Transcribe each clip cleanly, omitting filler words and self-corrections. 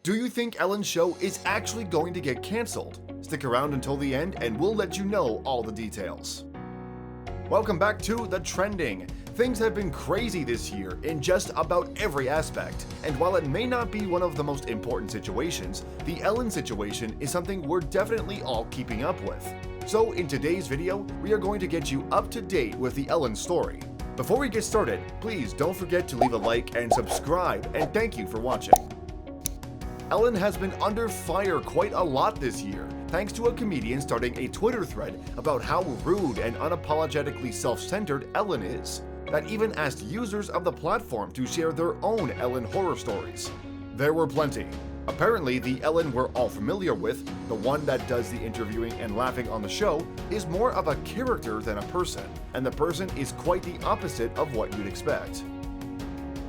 Do you think Ellen's show is actually going to get cancelled? Stick around until the end and we'll let you know all the details. Welcome back to The Trending. Things have been crazy this year in just about every aspect, and while it may not be one of the most important situations, the Ellen situation is something we're definitely all keeping up with. So in today's video, we are going to get you up to date with the Ellen story. Before we get started, please don't forget to leave a like and subscribe, and thank you for watching. Ellen has been under fire quite a lot this year, thanks to a comedian starting a Twitter thread about how rude and unapologetically self-centered Ellen is, that even asked users of the platform to share their own Ellen horror stories. There were plenty. Apparently, the Ellen we're all familiar with, the one that does the interviewing and laughing on the show, is more of a character than a person, and the person is quite the opposite of what you'd expect.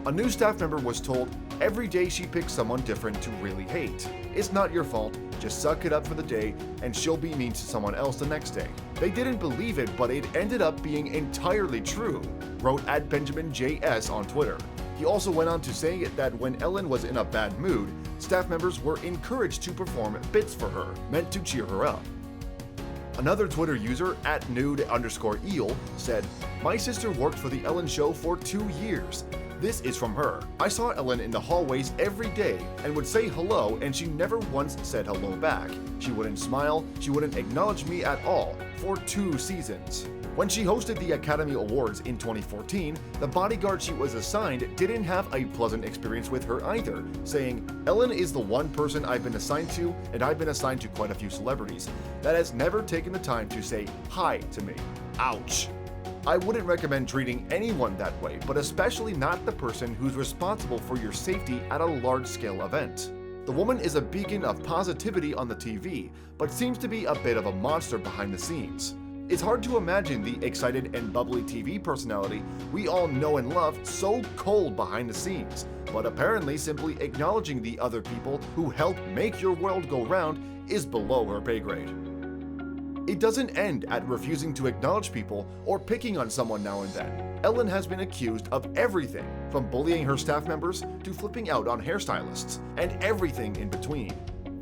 A new staff member was told every day she picks someone different to really hate. It's not your fault, just suck it up for the day and she'll be mean to someone else the next day. They didn't believe it, but it ended up being entirely true, wrote @BenjaminJS on Twitter. He also went on to say that when Ellen was in a bad mood, staff members were encouraged to perform bits for her, meant to cheer her up. Another Twitter user, @nude_eel, said, "My sister worked for the Ellen show for 2 years. This is from her. I saw Ellen in the hallways every day and would say hello, and she never once said hello back. She wouldn't smile, she wouldn't acknowledge me at all, for 2 seasons. When she hosted the Academy Awards in 2014, the bodyguard she was assigned didn't have a pleasant experience with her either, saying, Ellen is the one person I've been assigned to, and I've been assigned to quite a few celebrities, that has never taken the time to say hi to me. Ouch. I wouldn't recommend treating anyone that way, but especially not the person who's responsible for your safety at a large-scale event. The woman is a beacon of positivity on the TV, but seems to be a bit of a monster behind the scenes. It's hard to imagine the excited and bubbly TV personality we all know and love so cold behind the scenes, but apparently simply acknowledging the other people who help make your world go round is below her pay grade. It doesn't end at refusing to acknowledge people or picking on someone now and then. Ellen has been accused of everything, from bullying her staff members to flipping out on hairstylists, and everything in between.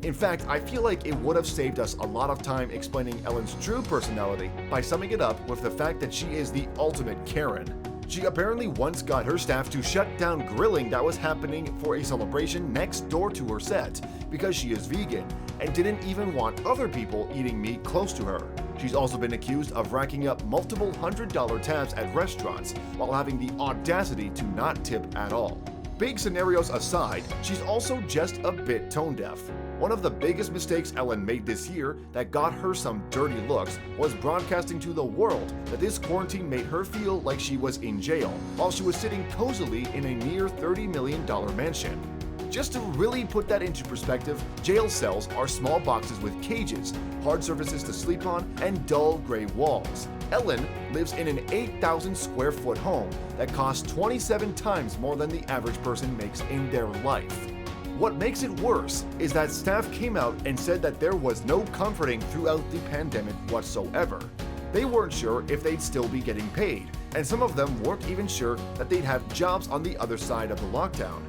In fact, I feel like it would have saved us a lot of time explaining Ellen's true personality by summing it up with the fact that she is the ultimate Karen. She apparently once got her staff to shut down grilling that was happening for a celebration next door to her set because she is vegan and didn't even want other people eating meat close to her. She's also been accused of racking up multiple $100 tabs at restaurants while having the audacity to not tip at all. Big scenarios aside, she's also just a bit tone deaf. One of the biggest mistakes Ellen made this year that got her some dirty looks was broadcasting to the world that this quarantine made her feel like she was in jail while she was sitting cozily in a near $30 million mansion. Just to really put that into perspective, jail cells are small boxes with cages, hard surfaces to sleep on, and dull gray walls. Ellen lives in an 8,000 square foot home that costs 27 times more than the average person makes in their life. What makes it worse is that staff came out and said that there was no comforting throughout the pandemic whatsoever. They weren't sure if they'd still be getting paid, and some of them weren't even sure that they'd have jobs on the other side of the lockdown.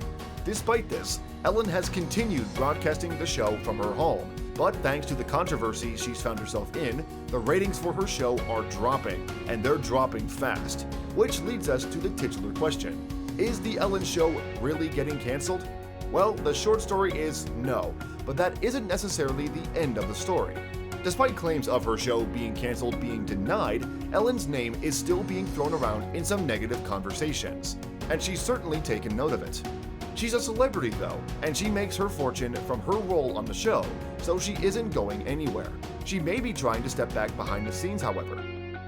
Despite this, Ellen has continued broadcasting the show from her home, but thanks to the controversy she's found herself in, the ratings for her show are dropping, and they're dropping fast. Which leads us to the titular question: is the Ellen show really getting cancelled? Well, the short story is no, but that isn't necessarily the end of the story. Despite claims of her show being cancelled being denied, Ellen's name is still being thrown around in some negative conversations, and she's certainly taken note of it. She's a celebrity though, and she makes her fortune from her role on the show, so she isn't going anywhere. She may be trying to step back behind the scenes, however.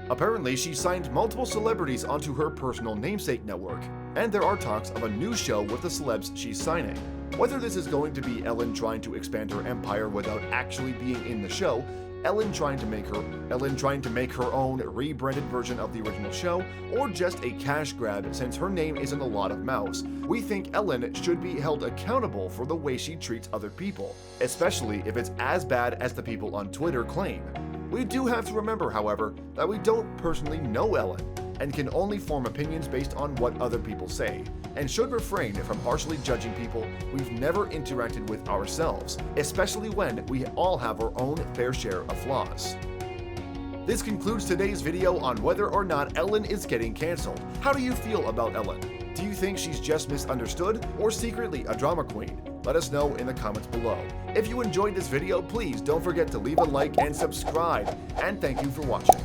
Apparently, she signed multiple celebrities onto her personal namesake network, and there are talks of a new show with the celebs she's signing. Whether this is going to be Ellen trying to expand her empire without actually being in the show, Ellen trying to make her own rebranded version of the original show, or just a cash grab since her name is in a lot of mouths, we think Ellen should be held accountable for the way she treats other people, especially if it's as bad as the people on Twitter claim. We do have to remember, however, that we don't personally know Ellen. and can only form opinions based on what other people say, and should refrain from harshly judging people we've never interacted with ourselves, especially when we all have our own fair share of flaws. This concludes today's video on whether or not Ellen is getting canceled. How do you feel about Ellen? Do you think she's just misunderstood or secretly a drama queen? Let us know in the comments below. If you enjoyed this video, please don't forget to leave a like and subscribe, and thank you for watching.